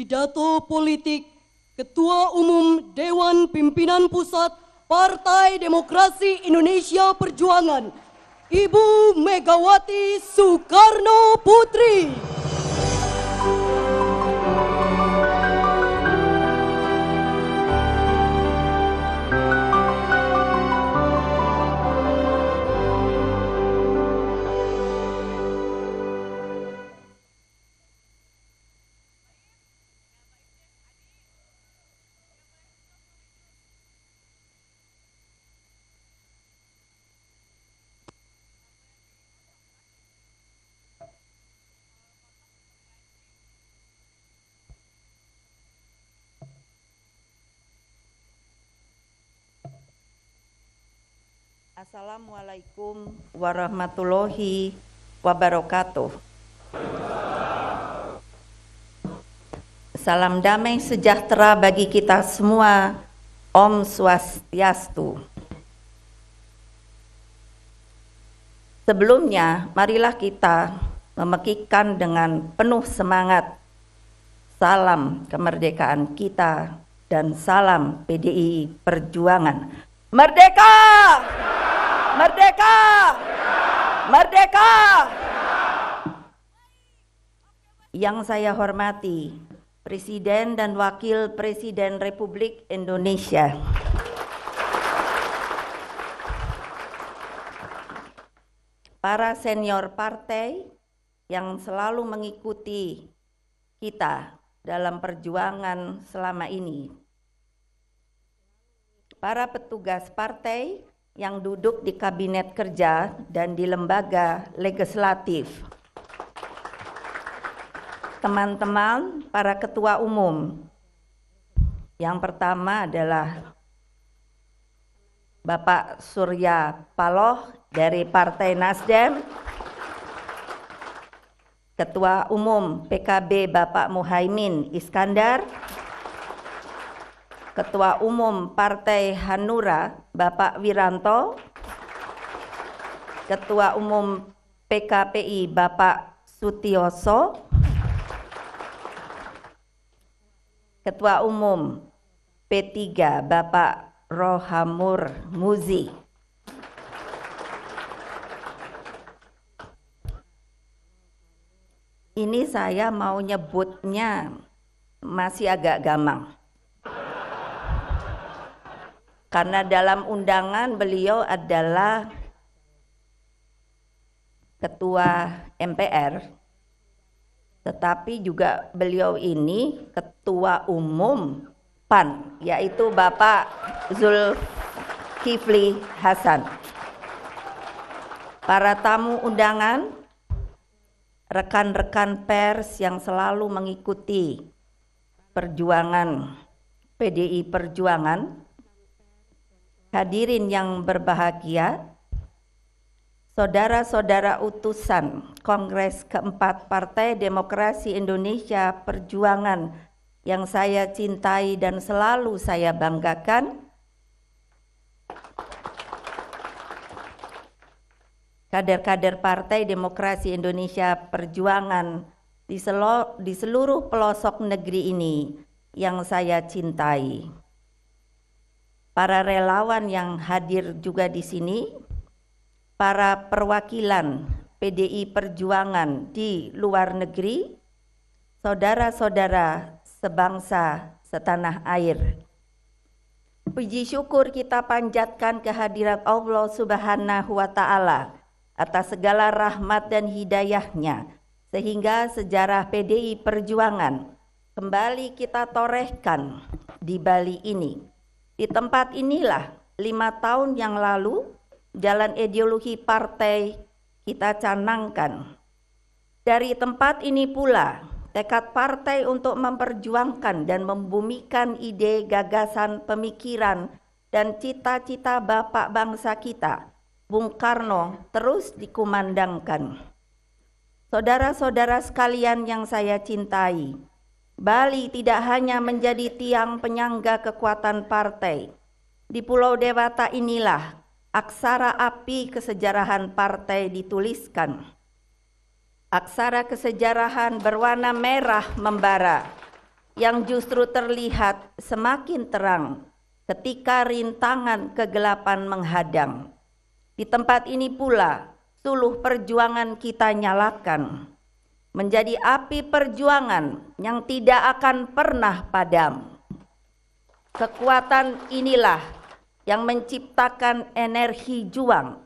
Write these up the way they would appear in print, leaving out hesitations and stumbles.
Pidato politik Ketua Umum Dewan Pimpinan Pusat Partai Demokrasi Indonesia Perjuangan, Ibu Megawati Soekarno Putri. Assalamualaikum warahmatullahi wabarakatuh. Salam damai sejahtera bagi kita semua. Om Swastiastu. Sebelumnya, marilah kita memekikkan dengan penuh semangat salam kemerdekaan kita dan salam PDI Perjuangan. Merdeka! Merdeka! Merdeka! Yang saya hormati Presiden dan Wakil Presiden Republik Indonesia, para senior partai yang selalu mengikuti kita dalam perjuangan selama ini, para petugas partai yang duduk di kabinet kerja dan di lembaga legislatif, teman-teman para ketua umum. Yang pertama adalah Bapak Surya Paloh dari Partai Nasdem, Ketua Umum PKB Bapak Muhaimin Iskandar, Ketua Umum Partai Hanura Bapak Wiranto, Ketua Umum PKPI Bapak Sutioso, Ketua Umum P3 Bapak Rohamur Muzi. Ini saya mau nyebutnya masih agak gamang, karena dalam undangan beliau adalah Ketua MPR, tetapi juga beliau ini Ketua Umum PAN, yaitu Bapak Zulkifli Hasan. Para tamu undangan, rekan-rekan pers yang selalu mengikuti perjuangan PDI Perjuangan, hadirin yang berbahagia, saudara-saudara utusan Kongres keempat Partai Demokrasi Indonesia Perjuangan yang saya cintai dan selalu saya banggakan, kader-kader Partai Demokrasi Indonesia Perjuangan di seluruh pelosok negeri ini yang saya cintai, para relawan yang hadir juga di sini, para perwakilan PDI Perjuangan di luar negeri, saudara-saudara sebangsa setanah air. Puji syukur kita panjatkan kehadirat Allah Subhanahu wa Ta'ala atas segala rahmat dan hidayahnya, sehingga sejarah PDI Perjuangan kembali kita torehkan di Bali ini. Di tempat inilah 5 tahun yang lalu jalan ideologi partai kita canangkan. Dari tempat ini pula tekad partai untuk memperjuangkan dan membumikan ide, gagasan, pemikiran, dan cita-cita bapak bangsa kita, Bung Karno, terus dikumandangkan. Saudara-saudara sekalian yang saya cintai, Bali tidak hanya menjadi tiang penyangga kekuatan partai. Di Pulau Dewata inilah aksara api kesejarahan partai dituliskan. Aksara kesejarahan berwarna merah membara yang justru terlihat semakin terang ketika rintangan kegelapan menghadang. Di tempat ini pula suluh perjuangan kita nyalakan, menjadi api perjuangan yang tidak akan pernah padam. Kekuatan inilah yang menciptakan energi juang,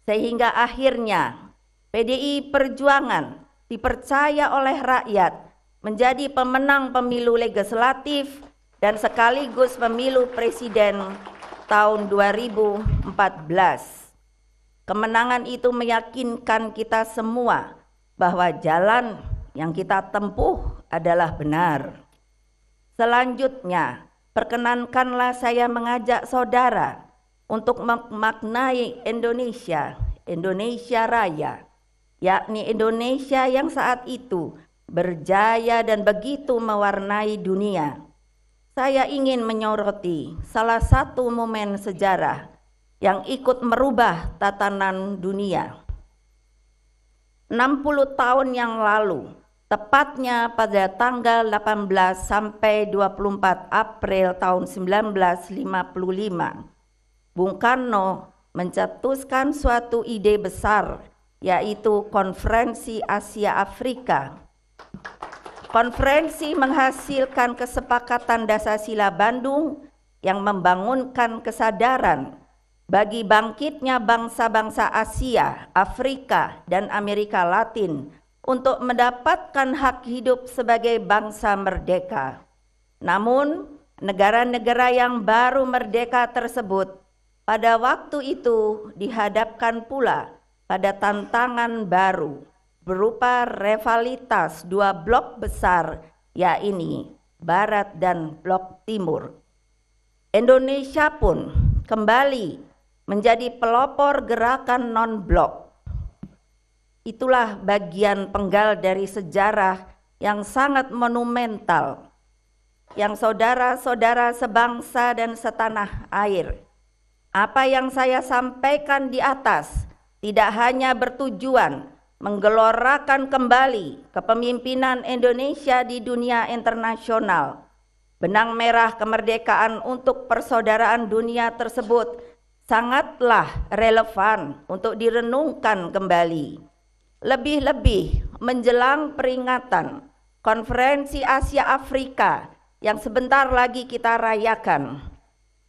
sehingga akhirnya PDI Perjuangan dipercaya oleh rakyat menjadi pemenang pemilu legislatif dan sekaligus pemilu presiden tahun 2014. Kemenangan itu meyakinkan kita semua bahwa jalan yang kita tempuh adalah benar. Selanjutnya, perkenankanlah saya mengajak saudara untuk memaknai Indonesia Raya, yakni Indonesia yang saat itu berjaya dan begitu mewarnai dunia. Saya ingin menyoroti salah satu momen sejarah yang ikut merubah tatanan dunia. 60 tahun yang lalu, tepatnya pada tanggal 18 sampai 24 April tahun 1955, Bung Karno mencetuskan suatu ide besar, yaitu Konferensi Asia Afrika. Konferensi menghasilkan kesepakatan Dasar-Sila Bandung yang membangunkan kesadaran bagi bangkitnya bangsa-bangsa Asia, Afrika, dan Amerika Latin untuk mendapatkan hak hidup sebagai bangsa merdeka. Namun, negara-negara yang baru merdeka tersebut pada waktu itu dihadapkan pula pada tantangan baru berupa rivalitas dua blok besar, yakni Barat dan Blok Timur. Indonesia pun kembali menjadi pelopor gerakan non-blok. Itulah bagian penggal dari sejarah yang sangat monumental yang saudara-saudara sebangsa dan setanah air. Apa yang saya sampaikan di atas tidak hanya bertujuan menggelorakan kembali kepemimpinan Indonesia di dunia internasional. Benang merah kemerdekaan untuk persaudaraan dunia tersebut sangatlah relevan untuk direnungkan kembali. Lebih-lebih menjelang peringatan Konferensi Asia Afrika yang sebentar lagi kita rayakan.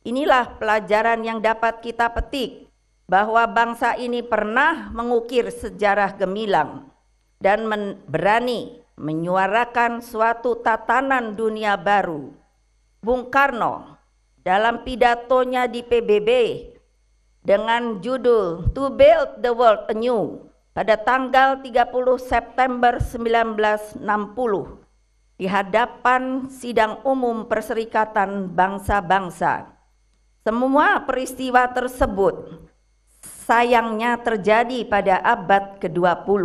Inilah pelajaran yang dapat kita petik, bahwa bangsa ini pernah mengukir sejarah gemilang dan berani menyuarakan suatu tatanan dunia baru. Bung Karno dalam pidatonya di PBB dengan judul To Build the World Anew pada tanggal 30 September 1960 di hadapan Sidang Umum Perserikatan Bangsa-Bangsa. Semua peristiwa tersebut sayangnya terjadi pada abad ke-20.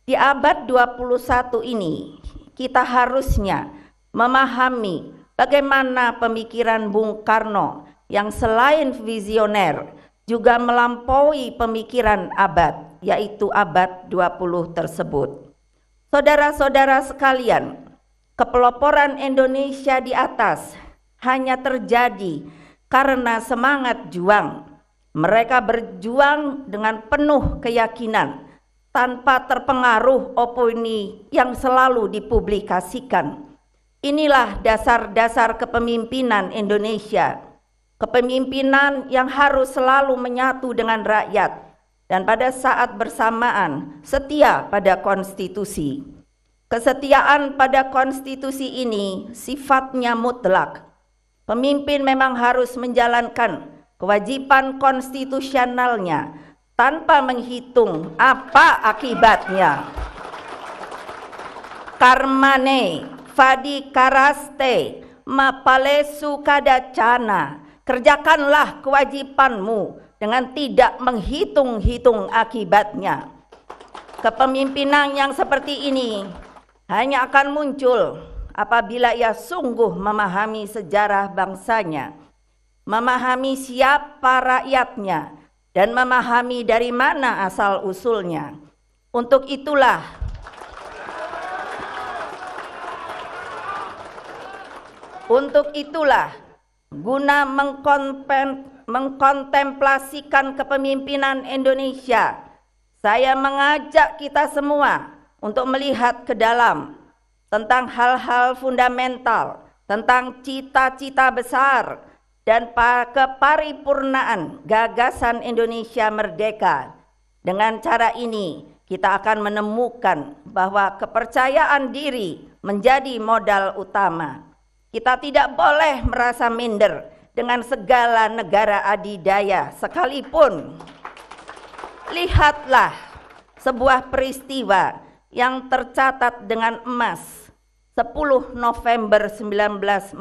Di abad 21 ini, kita harusnya memahami bagaimana pemikiran Bung Karno yang selain visioner juga melampaui pemikiran abad, yaitu abad 20 tersebut. Saudara-saudara sekalian, kepeloporan Indonesia di atas hanya terjadi karena semangat juang. Mereka berjuang dengan penuh keyakinan tanpa terpengaruh opini yang selalu dipublikasikan. Inilah dasar-dasar kepemimpinan Indonesia. Kepemimpinan yang harus selalu menyatu dengan rakyat dan pada saat bersamaan setia pada konstitusi. Kesetiaan pada konstitusi ini sifatnya mutlak. Pemimpin memang harus menjalankan kewajiban konstitusionalnya tanpa menghitung apa akibatnya. Karmane fadi karaste mapalesu kadacana. Kerjakanlah kewajibanmu dengan tidak menghitung-hitung akibatnya. Kepemimpinan yang seperti ini hanya akan muncul apabila ia sungguh memahami sejarah bangsanya, memahami siapa rakyatnya, dan memahami dari mana asal-usulnya. Untuk itulah Untuk itulah, guna mengkontemplasikan kepemimpinan Indonesia, saya mengajak kita semua untuk melihat ke dalam tentang hal-hal fundamental, tentang cita-cita besar dan keparipurnaan gagasan Indonesia merdeka. Dengan cara ini, kita akan menemukan bahwa kepercayaan diri menjadi modal utama. Kita tidak boleh merasa minder dengan segala negara adidaya sekalipun. Lihatlah sebuah peristiwa yang tercatat dengan emas 10 November 1945.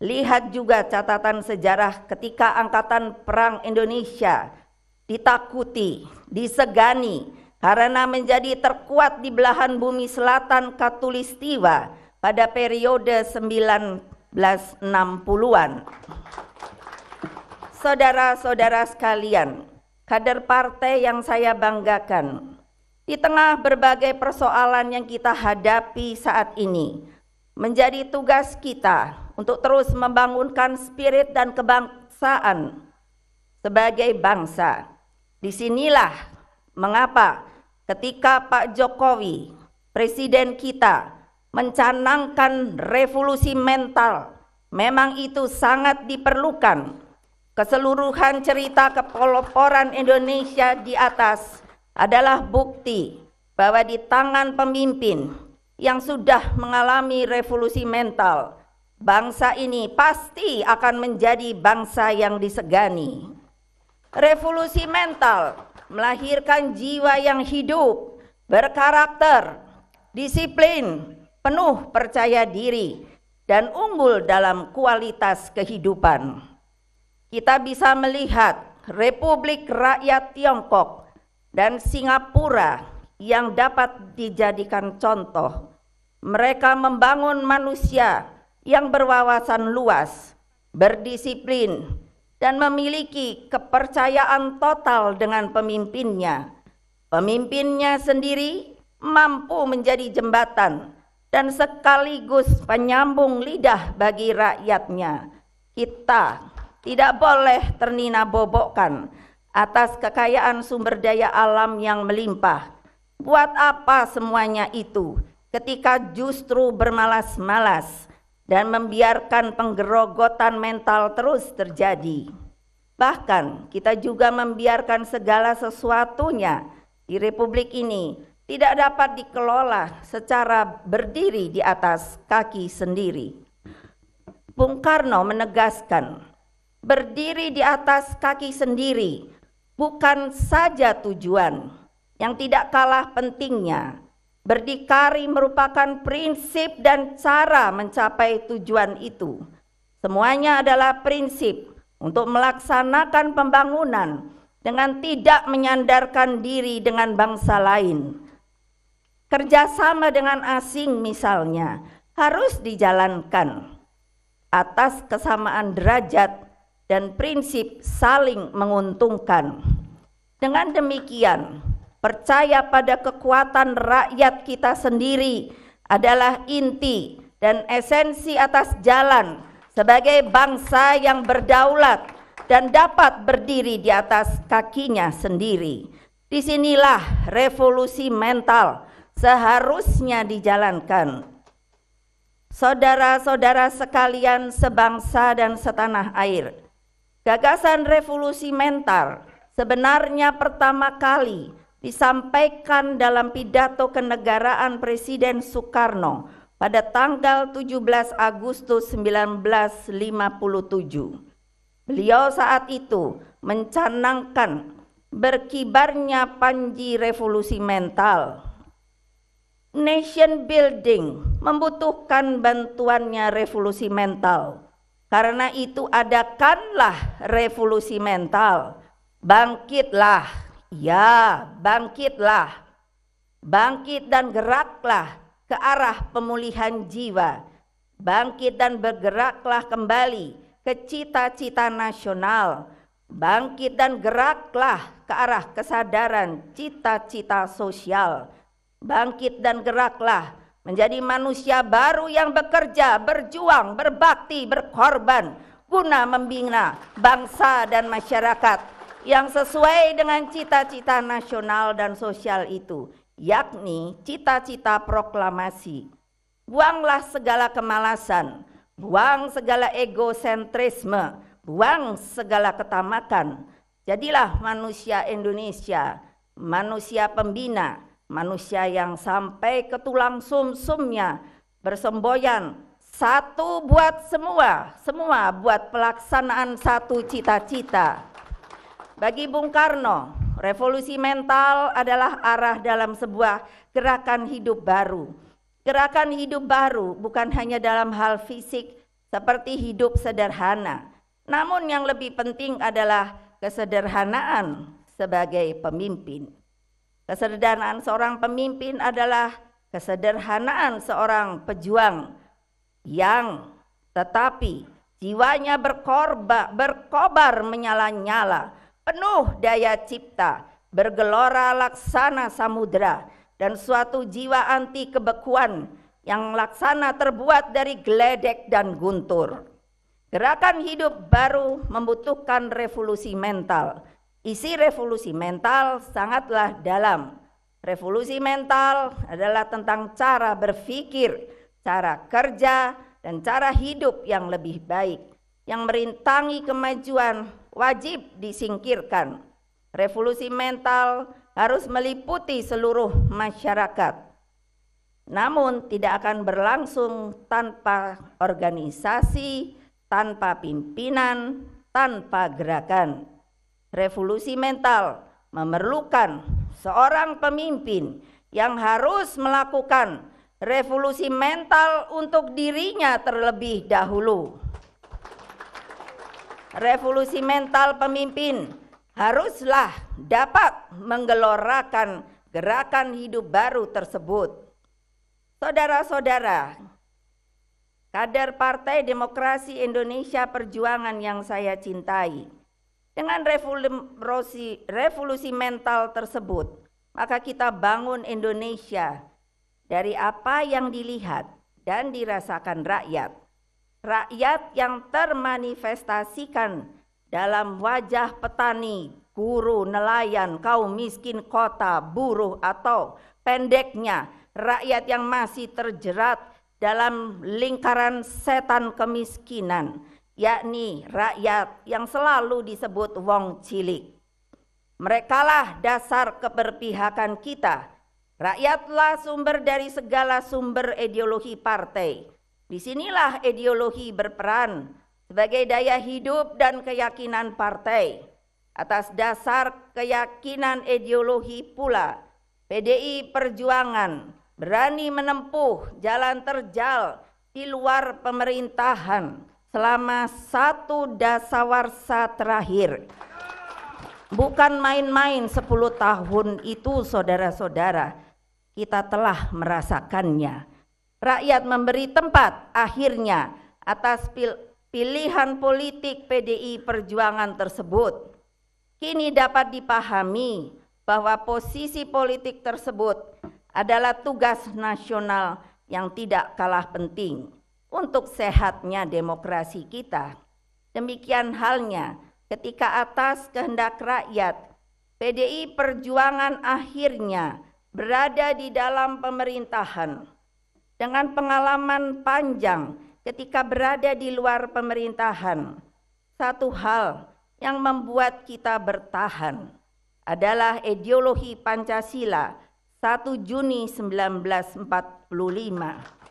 Lihat juga catatan sejarah ketika Angkatan Perang Indonesia ditakuti, disegani karena menjadi terkuat di belahan bumi selatan Katulistiwa pada periode 1960-an. Saudara-saudara sekalian, kader partai yang saya banggakan, di tengah berbagai persoalan yang kita hadapi saat ini, menjadi tugas kita untuk terus membangunkan spirit dan kebangsaan sebagai bangsa. Disinilah mengapa ketika Pak Jokowi, Presiden kita, mencanangkan revolusi mental, memang itu sangat diperlukan. Keseluruhan cerita kepeloporan Indonesia di atas adalah bukti bahwa di tangan pemimpin yang sudah mengalami revolusi mental, bangsa ini pasti akan menjadi bangsa yang disegani. Revolusi mental melahirkan jiwa yang hidup, berkarakter, disiplin, penuh percaya diri, dan unggul dalam kualitas kehidupan. Kita bisa melihat Republik Rakyat Tiongkok dan Singapura yang dapat dijadikan contoh. Mereka membangun manusia yang berwawasan luas, berdisiplin, dan memiliki kepercayaan total dengan pemimpinnya. Pemimpinnya sendiri mampu menjadi jembatan dan sekaligus penyambung lidah bagi rakyatnya. Kita tidak boleh ternina-bobokkan atas kekayaan sumber daya alam yang melimpah. Buat apa semuanya itu ketika justru bermalas-malas dan membiarkan penggerogotan mental terus terjadi. Bahkan kita juga membiarkan segala sesuatunya di Republik ini tidak dapat dikelola secara berdiri di atas kaki sendiri. Bung Karno menegaskan, berdiri di atas kaki sendiri bukan saja tujuan yang tidak kalah pentingnya. Berdikari merupakan prinsip dan cara mencapai tujuan itu. Semuanya adalah prinsip untuk melaksanakan pembangunan dengan tidak menyandarkan diri dengan bangsa lain. Kerjasama dengan asing misalnya harus dijalankan atas kesamaan derajat dan prinsip saling menguntungkan. Dengan demikian, percaya pada kekuatan rakyat kita sendiri adalah inti dan esensi atas jalan sebagai bangsa yang berdaulat dan dapat berdiri di atas kakinya sendiri. Disinilah revolusi mental seharusnya dijalankan. Saudara-saudara sekalian sebangsa dan setanah air, gagasan revolusi mental sebenarnya pertama kali disampaikan dalam pidato kenegaraan Presiden Soekarno pada tanggal 17 Agustus 1957. Beliau saat itu mencanangkan berkibarnya panji revolusi mental. Nation building membutuhkan bantuannya revolusi mental. Karena itu adakanlah revolusi mental. Bangkitlah. Ya, bangkitlah, bangkit dan geraklah ke arah pemulihan jiwa, bangkit dan bergeraklah kembali ke cita-cita nasional, bangkit dan geraklah ke arah kesadaran cita-cita sosial, bangkit dan geraklah menjadi manusia baru yang bekerja, berjuang, berbakti, berkorban guna membina bangsa dan masyarakat yang sesuai dengan cita-cita nasional dan sosial itu, yakni cita-cita proklamasi. Buanglah segala kemalasan, buang segala egosentrisme, buang segala ketamakan. Jadilah manusia Indonesia, manusia pembina, manusia yang sampai ke tulang sumsumnya bersemboyan satu buat semua, semua buat pelaksanaan satu cita-cita. Bagi Bung Karno, revolusi mental adalah arah dalam sebuah gerakan hidup baru. Gerakan hidup baru bukan hanya dalam hal fisik seperti hidup sederhana, namun yang lebih penting adalah kesederhanaan sebagai pemimpin. Kesederhanaan seorang pemimpin adalah kesederhanaan seorang pejuang yang tetapi jiwanya berkobar menyala-nyala, penuh daya cipta, bergelora laksana samudra, dan suatu jiwa anti kebekuan yang laksana terbuat dari geledek dan guntur. Gerakan hidup baru membutuhkan revolusi mental. Isi revolusi mental sangatlah dalam. Revolusi mental adalah tentang cara berpikir, cara kerja, dan cara hidup yang lebih baik. Yang merintangi kemajuan wajib disingkirkan. Revolusi mental harus meliputi seluruh masyarakat. Namun tidak akan berlangsung tanpa organisasi, tanpa pimpinan, tanpa gerakan. Revolusi mental memerlukan seorang pemimpin yang harus melakukan revolusi mental untuk dirinya terlebih dahulu. Revolusi mental pemimpin haruslah dapat menggelorakan gerakan hidup baru tersebut. Saudara-saudara, kader Partai Demokrasi Indonesia Perjuangan yang saya cintai, dengan revolusi mental tersebut, maka kita bangun Indonesia dari apa yang dilihat dan dirasakan rakyat. Rakyat yang termanifestasikan dalam wajah petani, guru, nelayan, kaum miskin kota, buruh, atau pendeknya rakyat yang masih terjerat dalam lingkaran setan kemiskinan, yakni rakyat yang selalu disebut wong cilik. Merekalah dasar keberpihakan kita. Rakyatlah sumber dari segala sumber ideologi partai. Disinilah ideologi berperan sebagai daya hidup dan keyakinan partai. Atas dasar keyakinan ideologi pula, PDI Perjuangan berani menempuh jalan terjal di luar pemerintahan selama 1 dasawarsa terakhir. Bukan main-main 10 tahun itu, saudara-saudara, kita telah merasakannya. Rakyat memberi tempat akhirnya atas pilihan politik PDI Perjuangan tersebut. Kini dapat dipahami bahwa posisi politik tersebut adalah tugas nasional yang tidak kalah penting untuk sehatnya demokrasi kita. Demikian halnya ketika atas kehendak rakyat, PDI Perjuangan akhirnya berada di dalam pemerintahan. Dengan pengalaman panjang ketika berada di luar pemerintahan, satu hal yang membuat kita bertahan adalah ideologi Pancasila 1 Juni 1945.